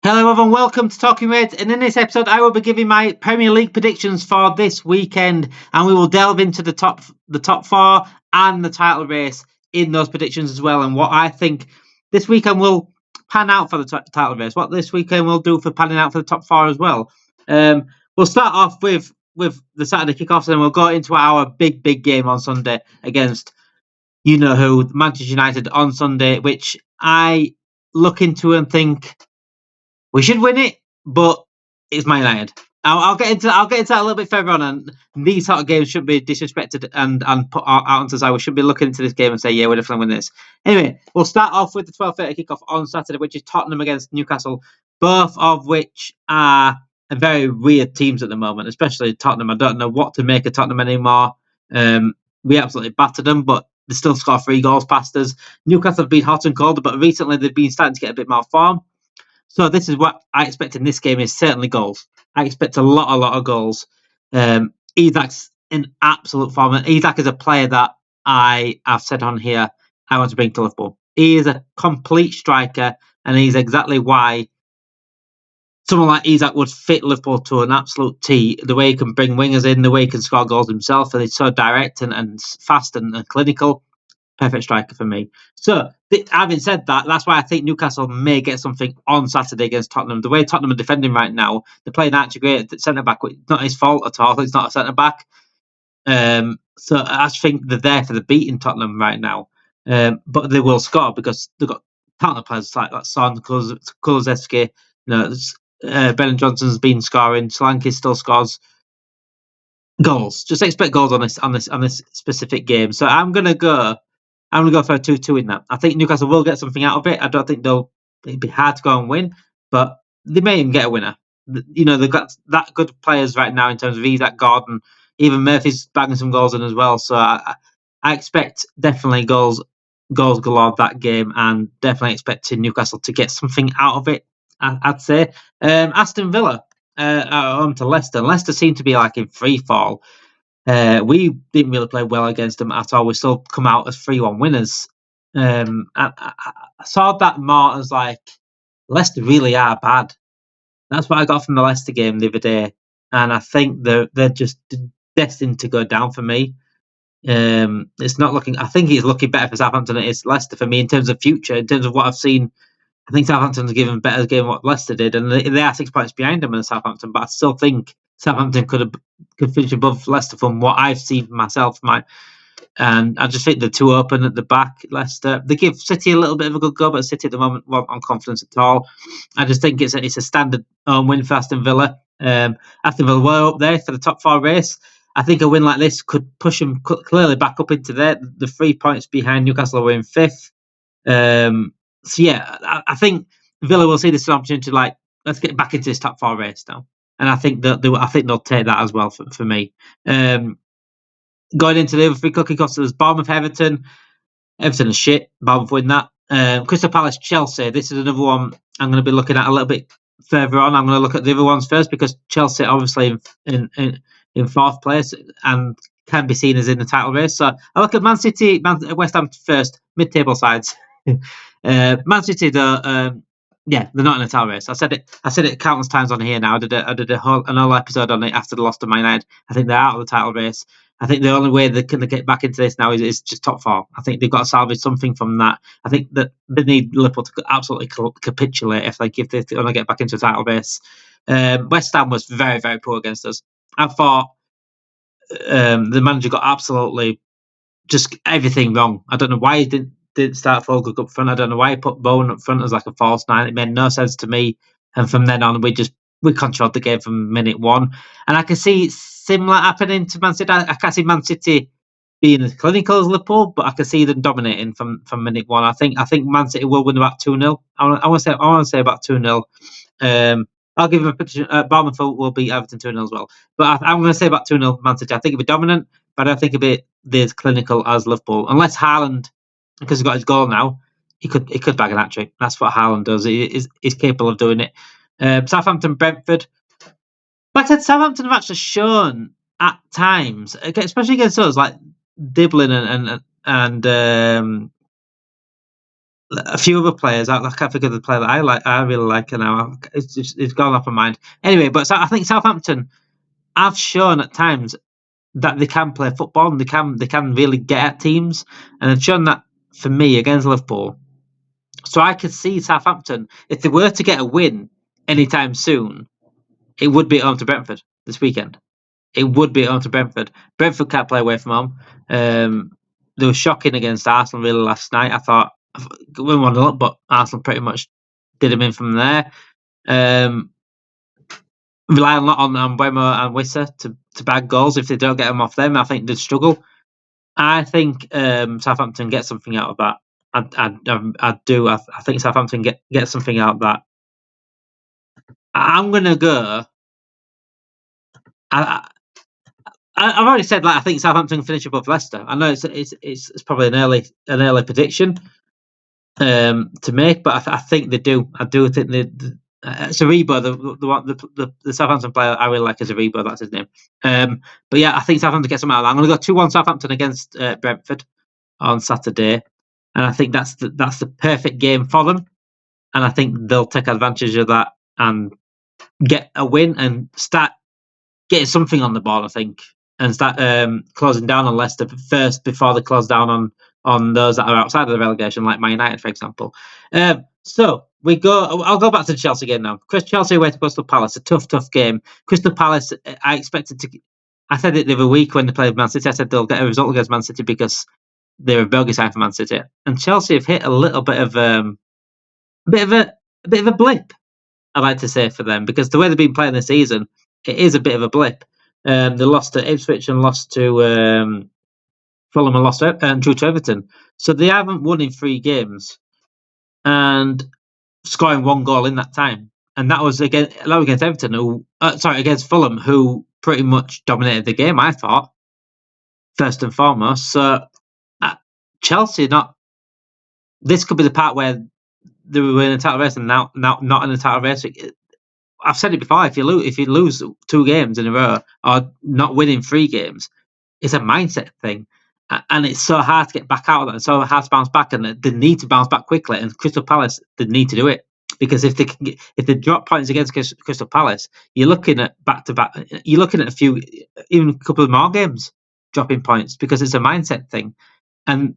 Hello everyone, welcome to Talking Reds, and in this episode I will be giving my Premier League predictions for this weekend, and we will delve into the top four and the title race in those predictions as well, and what I think this weekend will pan out for the title race, what this weekend will do for panning out for the top four as well. We'll start off with the Saturday kickoffs, and then we'll go into our big game on Sunday against you know who, Manchester United on Sunday, which I look into and think we should win it, but it's Man United. I'll get into that a little bit further on. And these sort of games shouldn't be disrespected and put out onto side. We should be looking into this game and say, yeah, we're definitely winning this. Anyway, we'll start off with the 12:30 kickoff on Saturday, which is Tottenham against Newcastle, both of which are very weird teams at the moment, especially Tottenham. I don't know what to make of Tottenham anymore. We absolutely battered them, but they still score 3 goals past us. Newcastle have been hot and cold, but recently they've been starting to get a bit more form. So this is what I expect in this game is certainly goals. I expect a lot of goals. Isak's in absolute form. Isak is a player that I have said on here I want to bring to Liverpool. He is a complete striker, and he's exactly why someone like Isak would fit Liverpool to an absolute T. The way he can bring wingers in, the way he can score goals himself, and he's so direct and fast and clinical. Perfect striker for me. So, having said that, that's why I think Newcastle may get something on Saturday against Tottenham. The way Tottenham are defending right now, they're playing actually great at centre-back. It's not his fault at all. It's not a centre-back. So I think they're there for the beating Tottenham right now. But they will score because they've got talented players like that Son, Kulusevski, Ben Johnson's been scoring. Solanke still scores goals. Just expect goals on this specific game. So I'm gonna go for a 2-2 in that. I think Newcastle will get something out of it. I don't think it'd be hard to go and win, but they may even get a winner. They've got that good players right now in terms of Isak, Gordon, even Murphy's bagging some goals in as well. So I expect definitely goals galore that game, and definitely expecting Newcastle to get something out of it. I'd say Aston Villa on to Leicester. Leicester seem to be like in free fall. We didn't really play well against them at all. We still come out as 3-1 winners. I saw that more as like Leicester really are bad. That's what I got from the Leicester game the other day, and I think they're just destined to go down for me. It's not looking. I think it's looking better for Southampton than it is Leicester for me in terms of future. In terms of what I've seen, I think Southampton's given a better game than what Leicester did, and they are 6 points behind them in Southampton. But I still think Southampton could finish above Leicester from what I've seen myself. And I just think they're too open at the back. Leicester, they give City a little bit of a good go, but City at the moment won't on confidence at all. I just think it's a standard win for Aston Villa. Aston Villa were up there for the top 4 race. I think a win like this could push them clearly back up into there. The 3 points behind Newcastle were in 5th. So yeah, I think Villa will see this as an opportunity to let's get back into this top 4 race now, and I think they'll take that as well for me. Going into the other 3 cookie costs, there's Bournemouth, Everton. Everton is shit. Bournemouth win that. Crystal Palace, Chelsea. This is another one I'm going to be looking at a little bit further on. I'm going to look at the other ones first because Chelsea obviously in 4th place and can be seen as in the title race. So I look at Man City, West Ham first, mid-table sides. Man City, though, they're not in a title race. I said it countless times on here now. I did an whole episode on it after the loss to Man United. I think they're out of the title race. I think the only way they can get back into this now is just top 4. I think they've got to salvage something from that. I think that they need Liverpool to absolutely capitulate if they want to get back into the title race. West Ham was very, very poor against us. I thought the manager got absolutely just everything wrong. I don't know why he didn't start Folguk up front. I don't know why he put Bowen up front as like a false 9. It made no sense to me. And from then on, we controlled the game from minute 1. And I can see similar happening to Man City. I can't see Man City being as clinical as Liverpool, but I can see them dominating from minute 1. I think Man City will win about 2-0. I want to say about 2-0. I'll give him a prediction. Bournemouth will beat Everton 2-0 as well. But I'm going to say about 2-0 Man City. I think it'll be dominant, but I don't think it'll be as clinical as Liverpool. Unless Haaland, because he's got his goal now, he could bag an hat-trick. That's what Haaland does. He's capable of doing it. Southampton, Brentford. Like I said, Southampton have actually shown at times, especially against us, like Diblin and a few other players. I can't think of the player that I really like now. It's gone off my mind. Anyway, but I think Southampton have shown at times that they can play football and they can really get at teams, and they've shown that for me against Liverpool. So I could see Southampton, if they were to get a win anytime soon, it would be at home to Brentford this weekend. It would be at home to Brentford. Brentford can't play away from home. They were shocking against Arsenal really last night. I thought we won a lot, but Arsenal pretty much did them in from there. Rely a lot on Mbeumo and Wissa to bag goals. If they don't get them off them, I think they'd struggle. I think Southampton get something out of that. I do. I think Southampton get something out of that. I'm gonna go. I've already said I think Southampton can finish above Leicester. I know it's probably an early prediction to make, but I think they do. I do think Zaribo, the Southampton player I really like is Zaribo, that's his name. But yeah, I think Southampton gets something out of that. I'm going to go 2-1 Southampton against Brentford on Saturday, and I think that's the perfect game for them, and I think they'll take advantage of that and get a win and start getting something on the ball, I think, and start closing down on Leicester first before they close down on those that are outside of the relegation, like Man United, for example. So we go. I'll go back to the Chelsea game now. Chelsea away to Crystal Palace, a tough game. Crystal Palace, I expected to. I said it the other week when they played Man City. I said they'll get a result against Man City because they're a bogey side for Man City, and Chelsea have hit a little bit of a blip. I like to say for them because the way they've been playing this season, it is a bit of a blip. They lost to Ipswich and lost to Fulham and lost drew to Everton. So they haven't won in 3 games and scoring 1 goal in that time. And that was against Everton, against Fulham, who pretty much dominated the game, I thought, first and foremost. So Chelsea, this could be the part where they were in a title race and now not in a title race. I've said it before. If you lose 2 games in a row or not winning 3 games, it's a mindset thing, and it's so hard to get back out of that. And so hard to bounce back, and they need to bounce back quickly. And Crystal Palace, they need to do it because if they drop points against Crystal Palace, you're looking at back to back. You're looking at even a couple of more games dropping points because it's a mindset thing. And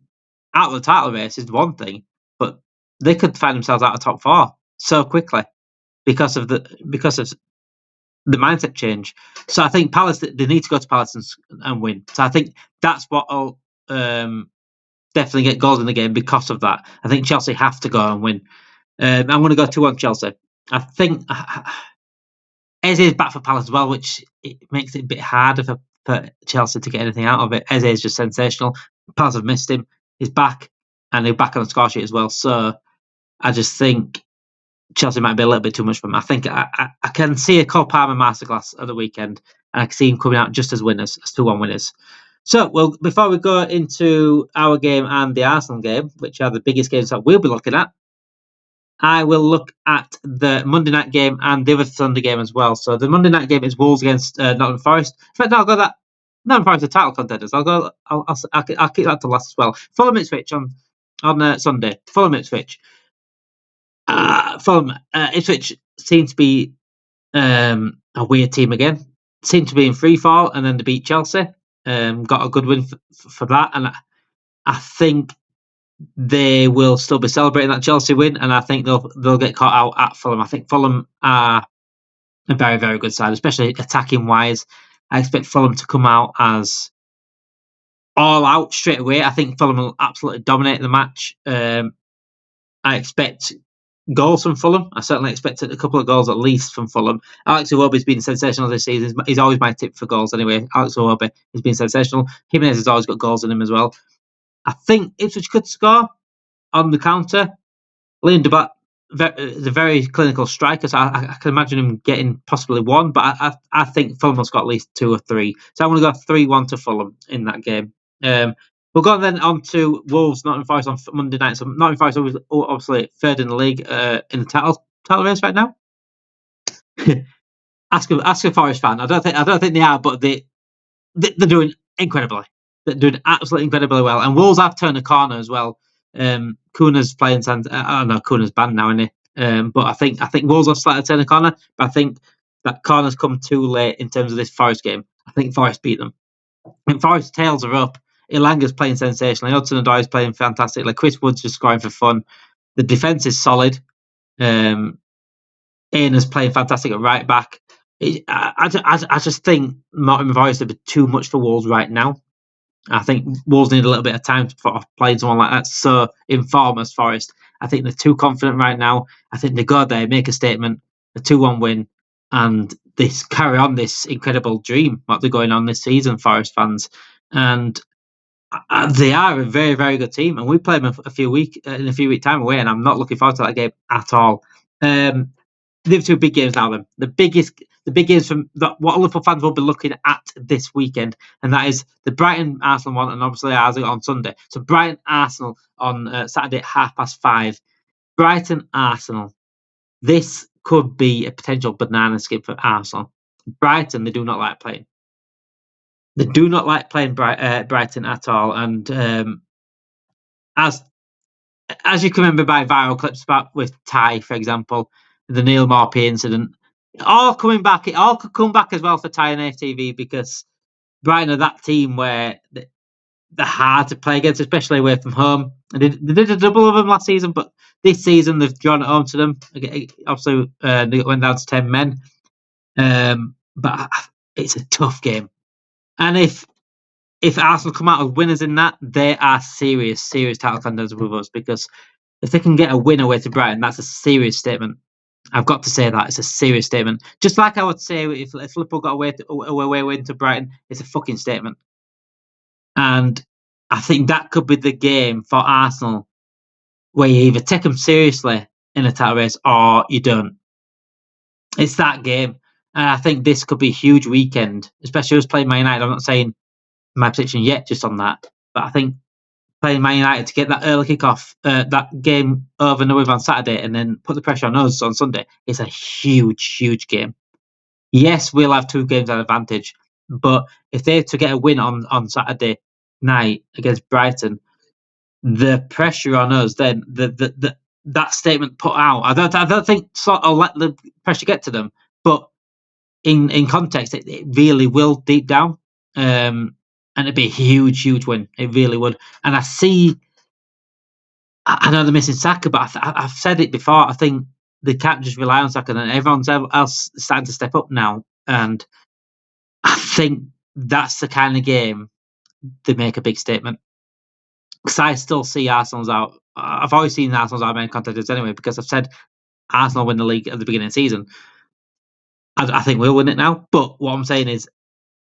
out of the title race is one thing, but they could find themselves out of top 4 so quickly because of the mindset change. So I think Palace, they need to go to Palace and win. So I think that's what will definitely get goals in the game because of that. I think Chelsea have to go and win. I'm going to go 2-1 Chelsea. I think Eze is back for Palace as well, which it makes it a bit harder for Chelsea to get anything out of it. Eze is just sensational. Palace have missed him. He's back, and they're back on the score sheet as well. So I just think Chelsea might be a little bit too much for them. I think I can see a Cole Palmer masterclass at the weekend, and I can see him coming out just as winners, as 2-1 winners. So, well, before we go into our game and the Arsenal game, which are the biggest games that we'll be looking at, I will look at the Monday night game and the other Sunday game as well. So the Monday night game is Wolves against Nottingham Forest. In fact, I'll go that. Nottingham Forest are title contenders. I'll keep that to last as well. Fulham Ipswich on Sunday. Fulham Ipswich. Fulham Ipswich seem to be a weird team again. Seem to be in free fall, and then they beat Chelsea. Got a good win for that, and I think they will still be celebrating that Chelsea win, and I think they'll get caught out at Fulham. I think Fulham are a very, very good side, especially attacking wise. I expect Fulham to come out as all out straight away. I think Fulham will absolutely dominate the match. I expect goals from Fulham. I certainly expected a couple of goals at least from Fulham. Alex Iwobi's been sensational this season. He's always my tip for goals anyway. Alex Iwobi has been sensational. Jimenez has always got goals in him as well. I think Ipswich could score on the counter. Liam Dubat is a very clinical striker, so I can imagine him getting possibly 1, but I think Fulham will score at least 2 or 3. So I'm going to go 3-1 to Fulham in that game. We'll go then on to Wolves, Nottingham Forest on Monday night. So Nottingham Forest is obviously third in the league in the title race right now. ask a Forest fan. I don't think they are, but they're doing incredibly. They're doing absolutely incredibly well. And Wolves have turned a corner as well. Kuna's playing. I don't know, Kuna's banned now, isn't he? But I think Wolves are slightly turning a corner. But I think that corner's come too late in terms of this Forest game. I think Forest beat them. And Forest tails are up. Ilanga's playing sensationally. Hudson-Odoi is playing fantastically. Chris Wood's just scoring for fun. The defence is solid. Aina's playing fantastic at right back. I just think Nottingham Forest are too much for Wolves right now. I think Wolves need a little bit of time for playing someone like that. So in form as Forest, I think they're too confident right now. I think they go there, make a statement, a 2-1 win, and this carry on this incredible dream what they're going on this season, Forest fans. And they are a very, very good team, and we play them in a few week time away, and I'm not looking forward to that game at all. The two big games now, then. The big games from what Liverpool fans will be looking at this weekend, and that is the Brighton Arsenal one, and obviously ours on Sunday. So Brighton Arsenal on Saturday at 5:30. Brighton Arsenal. This could be a potential banana skin for Arsenal. Brighton, they do not like playing. They do not like playing Brighton at all, and as you can remember by viral clips about with Ty, for example, the Neil Morphy incident, all coming back. It all could come back as well for Ty and AFTV because Brighton are that team where they're hard to play against, especially away from home. They did a double of them last season, but this season they've drawn it home to them. Obviously, they went down to 10 men. But it's a tough game. And if Arsenal come out as winners in that, they are serious title contenders with us, because if they can get a win away to Brighton, that's a serious statement. I've got to say that. It's a serious statement. Just like I would say if Liverpool got away to Brighton, it's a fucking statement. And I think that could be the game for Arsenal where you either take them seriously in a title race or you don't. It's that game. And I think this could be a huge weekend, especially us playing Man United. I'm not saying my prediction yet just on that, but I think playing Man United to get that early kickoff, that game over and with on Saturday, and then put the pressure on us on Sunday, is a huge game. Yes, we'll have 2 games at advantage, but if they're to get a win on Saturday night against Brighton, the pressure on us, then that statement put out, I don't think sort of let the pressure get to them, but in context, it really will deep down. And it'd be a huge win. It really would. And I know they're missing Saka, but I've said it before. I think they can't just rely on Saka, and everyone else is starting to step up now. And I think that's the kind of game they make a big statement. Because I still see Arsenal's out. I've always seen Arsenal's our main contenders anyway, because I've said Arsenal win the league at the beginning of the season. I think we'll win it now. But what I'm saying is,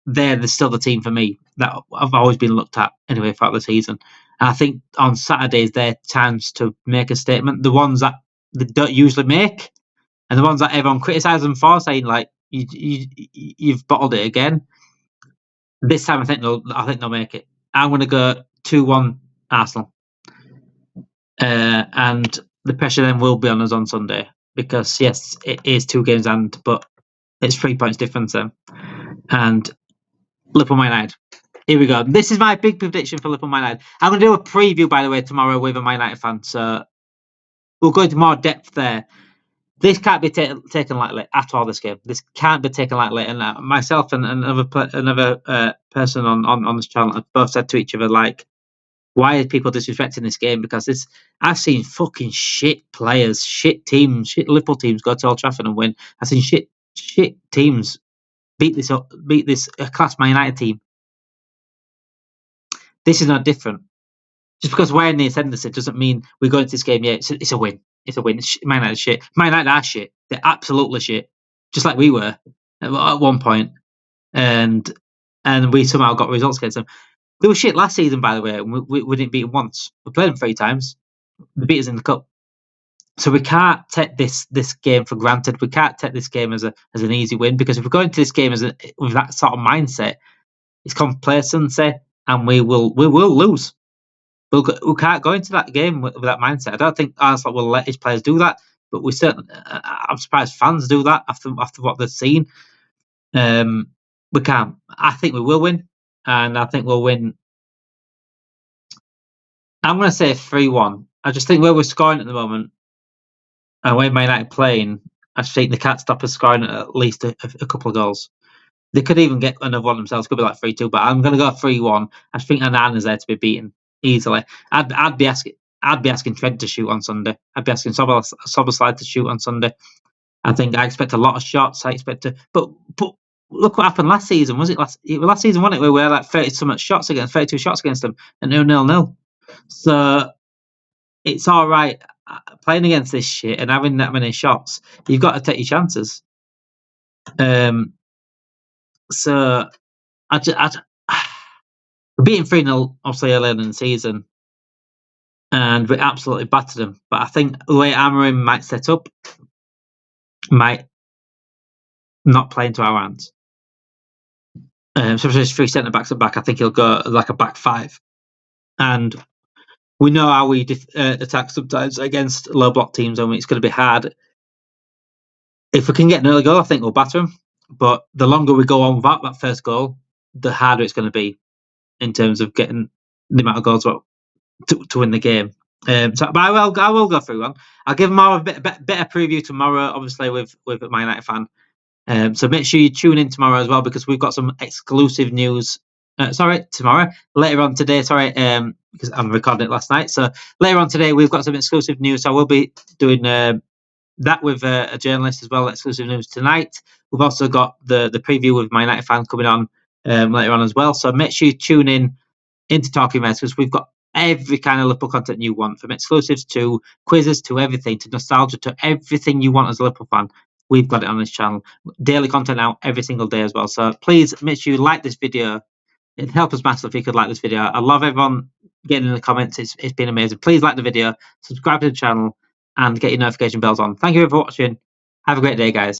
they're still the team for me that I've always been looked at anyway throughout the season. And I think on Saturdays, their chance to make a statement. The ones that they don't usually make, and the ones that everyone criticises them for, saying like you've bottled it again. This time, I think they'll make it. I'm going to go 2-1 Arsenal, and the pressure then will be on us on Sunday, because yes, it is 2 games but it's 3 points difference then. And Liverpool Man United. Here we go. This is my big prediction for Liverpool Man United. I'm going to do a preview, by the way, tomorrow with a Man United fan, so we'll go into more depth there. This can't be taken lightly at all, this game. This can't be taken lightly. And myself and another person on this channel have both said to each other, like, why are people disrespecting this game? Because I've seen fucking shit players, shit teams, shit Liverpool teams go to Old Trafford and win. I've seen shit teams beat this class Man United team. This is not different. Just because we're in the ascendancy doesn't mean we're going to this game. Yeah, it's a win. It's a win. Man United shit. Man United are shit. They're absolutely shit. Just like we were at one point, and we somehow got results against them. They were shit last season, by the way. We didn't beat them once. We played them 3 times. They beat us in the cup. So we can't take this game for granted. We can't take this game as an easy win, because if we're going to this game with that sort of mindset, it's complacency, and we will lose. We can't go into that game with that mindset. I don't think Arsenal will let his players do that, but we certainly. I'm surprised fans do that after what they've seen. We can't. I think we will win, and I think we'll win. I'm going to say 3-1. I just think where we're scoring at the moment, and where Man United playing, I just think they can't stop us scoring at least a couple of goals. They could even get another one themselves. Could be like 3-2, but I'm going to go 3-1. I just think Anana's there to be beaten easily. I'd be asking Trent to shoot on Sunday. I'd be asking Soberslide to shoot on Sunday. I expect a lot of shots. But look what happened last season. Was it last season? Wasn't it? Where we had like 32 shots against them, and 0-0. So it's all right playing against this shit and having that many shots. You've got to take your chances. So we're beating 3-0 obviously earlier in the season, and we absolutely battered them. But I think the way Amorim might set up might not play into our hands. So if there's 3 centre backs at back, I think he'll go like a back 5. And we know how we attack sometimes against low block teams. I mean, it's going to be hard. If we can get an early goal, I think we'll batter them. But the longer we go on without that first goal, the harder it's going to be in terms of getting the amount of goals to win the game. But I will go through one. I'll give more a better preview tomorrow, obviously with My United fan. So make sure you tune in tomorrow as well, because we've got some exclusive news. Tomorrow. Later on today, because I'm recording it last night. So later on today, we've got some exclusive news. So we'll be doing that with a journalist as well, exclusive news tonight. We've also got the preview with My United fan coming on later on as well. So make sure you tune in into Talking Reds, because we've got every kind of Liverpool content you want, from exclusives to quizzes to everything, to nostalgia, to everything you want as a Liverpool fan. We've got it on this channel. Daily content out every single day as well. So please make sure you like this video. It'd help us massively if you could like this video. I love everyone getting in the comments. It's been amazing. Please like the video, subscribe to the channel, and get your notification bells on. Thank you for watching. Have a great day, guys.